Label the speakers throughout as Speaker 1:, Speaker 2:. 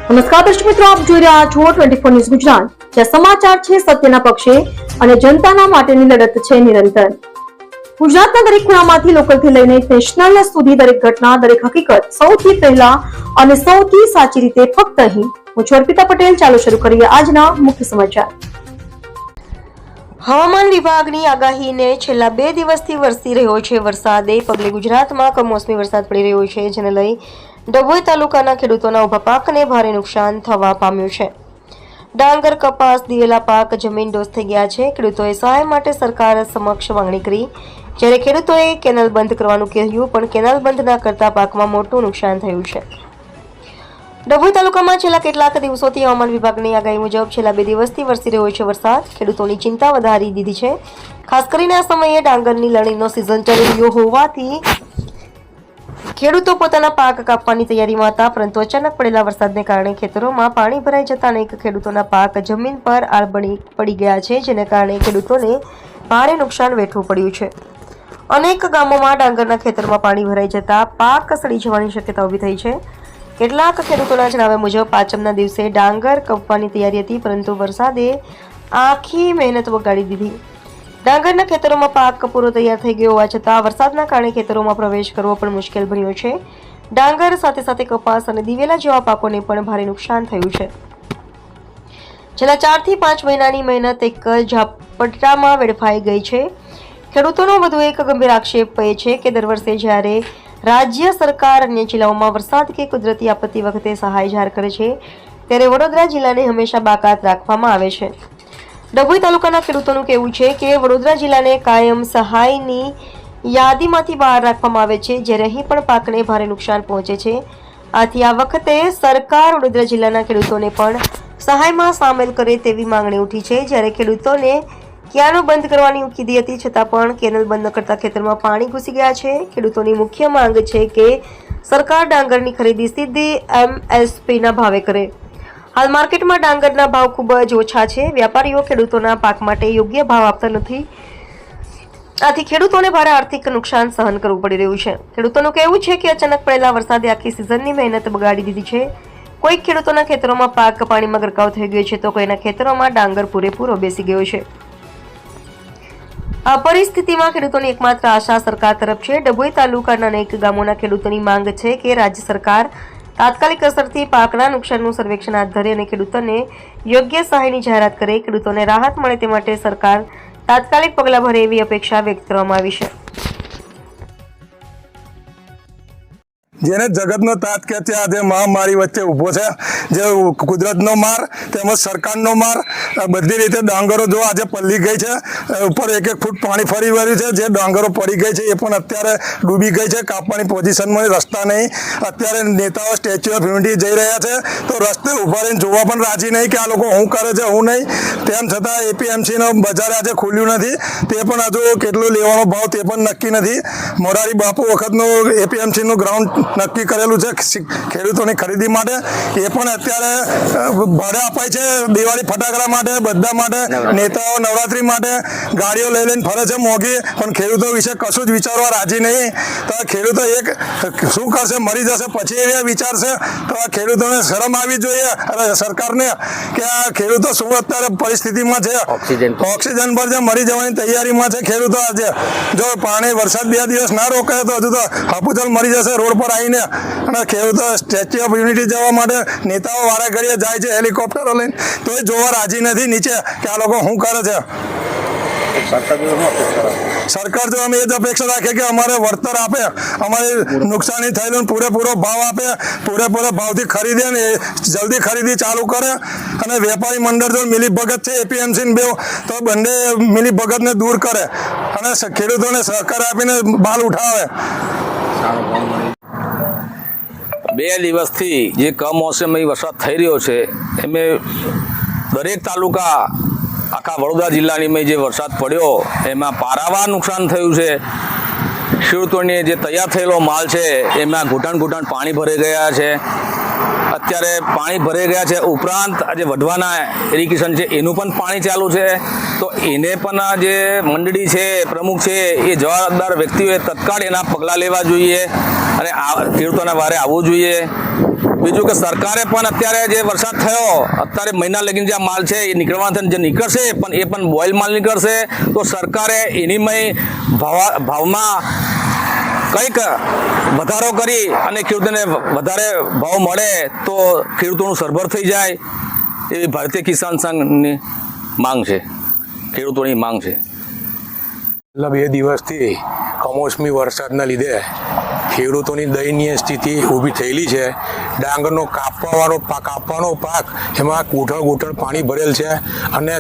Speaker 1: નમસ્કાર દર્શક મિત્રો, આપ જોઈ રહ્યા છો 24 ન્યૂઝ ગુજરાત, જ્યાં સમાચાર છે સત્યના પક્ષે અને જનતાના માટેની લડત છે નિરંતર। ગુજરાતના દરેક ખૂણામાંથી લોકલથી લઈને નેશનલ સુધી દરેક ઘટના, દરેક હકીકત સૌથી પહેલા અને સૌથી સાચી રીતે ફક્ત અહીં। હું છું અર્પિતા પટેલ। ચાલો શરૂ કરીએ આજના મુખ્ય સમાચાર। હવામાન વિભાગની આગાહીને છેલ્લા 2 દિવસથી વરસી રહ્યો છે વરસાદે પગલે ગુજરાતમાં કમોસમી વરસાદ પડી રહ્યો છે, જેને લઈ ડભોઈ તાલુકાના ખેડૂતોના ઉભા પાકને ભારે નુકસાન થવા પામ્યું છે। ડાંગર, કપાસ, દિવેલા પાક જમીનદોસ્ત થઈ ગયા છે। ખેડૂતોએ સહાય માટે સરકાર સમક્ષ માંગણી કરી, જ્યારે ખેડૂતોએ કેનાલ બંધ કરવાનું કહ્યું, પણ કેનાલ બંધ ન કરતા પાકમાં મોટું નુકસાન થયું છે। ડભોઈ તાલુકામાં છેલ્લા કેટલાક દિવસોથી હવામાન વિભાગની આગાહી મુજબ છેલ્લા 2 દિવસથી વરસી રહ્યો છે વરસાદ ખેડૂતોની ચિંતા વધારી દીધી છે। ખાસ કરીને આ સમયે ડાંગરની લણણીનો સિઝન ચાલી રહ્યો હોવાથી ખેડૂતો પોતાના પાક કાપવાની તૈયારીમાં હતા, પરંતુ અચાનક પડેલા વરસાદને કારણે ખેતરોમાં પાણી ભરાઈ જતા અનેક ખેડૂતોના પાક જમીન પર આળબણી પડી ગયા છે, જેને કારણે ખેડૂતોને ભારે નુકસાન વેઠવું પડ્યું છે। અનેક ગામોમાં ડાંગરના ખેતરમાં પાણી ભરાઈ જતા પાક સડી જવાની શક્યતા ઊભી થઈ છે। કેટલાક ખેડૂતોના જણાવ્યા મુજબ પાંચમના દિવસે ડાંગર કાપવાની તૈયારી હતી, પરંતુ વરસાદે આખી મહેનત બગાડી દીધી। ડાંગરના ખેતરોમાં પાક પૂરો તૈયાર થઈ ગયો હોવા છતાં વરસાદના કારણે ખેતરોમાં પ્રવેશ કરવો પણ મુશ્કેલ બન્યો છે। ડાંગર સાથે સાથે કપાસ અને દિવેલા જેવા પાકોને પણ ભારે નુકસાન થયું છે। છેલ્લા 4 થી 5 મહિનાની મહેનત એક ઝાપટામાં વેડફાઈ ગઈ છે। ખેડૂતોનો વધુ એક ગંભીર આક્ષેપ એ છે કે દર વર્ષે જ્યારે રાજ્ય સરકાર અન્ય જિલ્લાઓમાં વરસાદ કે કુદરતી આપત્તિ વખતે સહાય જાહેર કરે છે, ત્યારે વડોદરા જિલ્લાને હંમેશા બાકાત રાખવામાં આવે છે। ડભોઈ તાલુકાના ખેડૂતોનું કહેવું છે કે વડોદરા જિલ્લાને કાયમ સહાયની યાદીમાંથી બહાર રાખવામાં આવે છે, જ્યારે અહીં પણ પાકને ભારે નુકસાન પહોંચે છે। આથી આ વખતે સરકાર વડોદરા જિલ્લાના ખેડૂતોને પણ સહાયમાં સામેલ કરે તેવી માંગણી ઉઠી છે। જ્યારે ખેડૂતોને ક્યાંનો બંધ કરવાની કીધી હતી, છતાં પણ કેનલ બંધ ન કરતા ખેતરમાં પાણી ઘૂસી ગયા છે। ખેડૂતોની મુખ્ય માંગ છે કે સરકાર ડાંગરની ખરીદી સીધી MSPના ભાવે કરે। હાલ માર્કેટમાં ડાંગરના ભાવ ખૂબ જ ઓછા છે। વેપારીઓ ખેડૂતોના પાક માટે યોગ્ય ભાવ આપતા નથી, આથી ખેડૂતોને ભારે આર્થિક નુકસાન સહન કરવું પડી રહ્યું છે। ખેડૂતોનું કહેવું છે કે અચાનક પડેલા વરસાદે આખી સિઝનની મહેનત બગાડી દીધી છે। કોઈક ખેડૂતોના ખેતરોમાં પાક પાણીમાં ગરકાવ થઈ ગયો છે, તો કોઈના ખેતરોમાં ડાંગર પૂરેપૂરો બેસી ગયો છે। આ પરિસ્થિતિમાં ખેડૂતોની એકમાત્ર આશા સરકાર તરફ છે। ડભોઈ તાલુકાના અનેક ગામોના ખેડૂતોની માંગ છે કે રાજ્ય સરકાર તાત્કાલિક અસરથી પાકના નુકસાનનું સર્વેક્ષણ હાથ ધરે અને ખેડૂતોને યોગ્ય સહાયની જાહેરાત કરે। ખેડૂતોને રાહત મળે તે માટે સરકાર તાત્કાલિક પગલાં ભરે એવી અપેક્ષા વ્યક્ત કરવામાં આવી છે।
Speaker 2: જેને જગતનો તાત કે છે, આજે મહામારી વચ્ચે ઊભો છે, જે કુદરતનો માર તેમજ સરકારનો માર, બધી રીતે ડાંગરો જો આજે પલ્લી ગઈ છે, ઉપર 1-1 ફૂટ પાણી ફરી વળ્યું છે। જે ડાંગરો પડી ગઈ છે એ પણ અત્યારે ડૂબી ગઈ છે, કાપવાની પોઝિશનમાં રસ્તા નહીં। અત્યારે નેતાઓ સ્ટેચ્યુ ઓફ યુનિટી જઈ રહ્યા છે, તો રસ્તે ઉભા રહીને જોવા પણ રાજી નહીં કે આ લોકો શું કરે છે શું નહીં। તેમ છતાં APMCનો બજાર આજે ખુલ્યું નથી, તે પણ હજુ કેટલો લેવાનો ભાવ તે પણ નક્કી નથી। મોરારી બાપુ વખતનું APMCનું ગ્રાઉન્ડ નક્કી કરેલું છે ખેડૂતોની ખરીદી માટે, એ પણ અત્યારે ભાડે અપાય છે દિવાળી ફટાકડા માટે, બધા માટે। નેતાઓ નવરાત્રી માટે ગાડીઓ લઈ લઈને ફરે છે મોંઘી, પણ ખેડૂતો વિશે કશું જ વિચારવા રાજી નહીં। તો ખેડૂતો એક શું કરશે, મરી જશે પછી એ વિચારશે। તો આ ખેડૂતોને શરમ આવી જોઈએ અને સરકારને કે આ ખેડૂતો શું અત્યારે પરિસ્થિતિમાં છે, ઓક્સિજન પર જે મરી જવાની તૈયારીમાં છે ખેડૂતો। આજે જો પાણી વરસાદ 2 દિવસ ના રોકાય તો હજુ તો હાપુચલ મરી જશે રોડ પર આવીને। અને ખેડૂતો સ્ટેચ્યુ ઓફ યુનિટી જવા માટે નેતાઓ વારા ઘડીએ જાય છે હેલિકોપ્ટરો લઈને, તો એ જોવા રાજી નથી નીચે કે આ લોકો શું કરે છે। સરકાર જો અમે એ જ અપેક્ષા રાખીએ કે અમારે વળતર આપે, અમારે નુકસાની થયેલું પૂરેપૂરો ભાવ આપે, પૂરેપૂરો ભાવથી ખરીદે ને જલ્દી ખરીદી ચાલુ કરે। અને વેપારી મંડળ જો મિલીભગત છે APMC ને બેવ, તો બંને મિલીભગતને દૂર કરે અને ખેડૂતોને સહકાર આપીને બાલ ઉઠાવે।
Speaker 3: 2 દિવસથી જે કમોસમી વરસાદ થઈ રહ્યો છે, એમાં દરેક તાલુકા આખા વડોદરા જિલ્લાની જે વરસાદ પડ્યો એમાં પારાવાર નુકસાન થયું છે। ખેડૂતોને જે તૈયાર થયેલો માલ છે એમાં ઘૂંટણ પાણી ભરાઈ ગયા છે। અત્યારે પાણી ભરાઈ ગયા છે, ઉપરાંત આજે વઢવાના ઇરિગેશન છે એનું પણ પાણી ચાલુ છે, તો એને પણ જે મંડળી છે, પ્રમુખ છે, એ જવાબદાર વ્યક્તિઓએ તત્કાળ એના પગલાં લેવા જોઈએ અને ખેડૂતોના વારે આવવું જોઈએ। બીજું કે સરકારે પણ અત્યારે જે વરસાદ થયો અત્યારે મહિના લગીને જે આ માલ છે એ નીકળવાથી જે નીકળશે પણ એ પણ બોઇલ માલ નીકળશે. તો સરકારે એનીમય ભાવમાં કંઈક વધારો કરી અને ખેડૂતોને વધારે ભાવ મળે તો ખેડૂતોનું સરભર થઈ જાય એવી ભારતીય કિસાન સંઘની માંગ છે, ખેડૂતોની માંગ છે.
Speaker 4: છેલ્લા 2 દિવસથી કમોસમી વરસાદના લીધે ખેડૂતોની દયનીય સ્થિતિ ઊભી થયેલી છે. ડાંગરનો કાપવાનો પાક એમાં ગૂંઠણ પાણી ભરેલ છે અને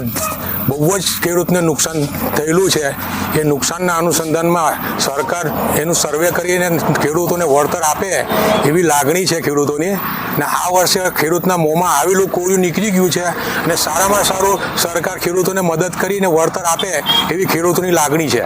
Speaker 4: બહુ જ ખેડૂતને નુકસાન થયેલું છે. એ નુકસાનના અનુસંધાનમાં સરકાર એનું સર્વે કરીને ખેડૂતોને વળતર આપે એવી લાગણી છે ખેડૂતોની. ને આ વર્ષે ખેડૂતના મોંમાં આવેલું કોળિયું નીકળી ગયું છે અને સારામાં સારું સરકાર ખેડૂતોને મદદ કરીને વળતર આપે એવી ખેડૂતોની લાગણી છે.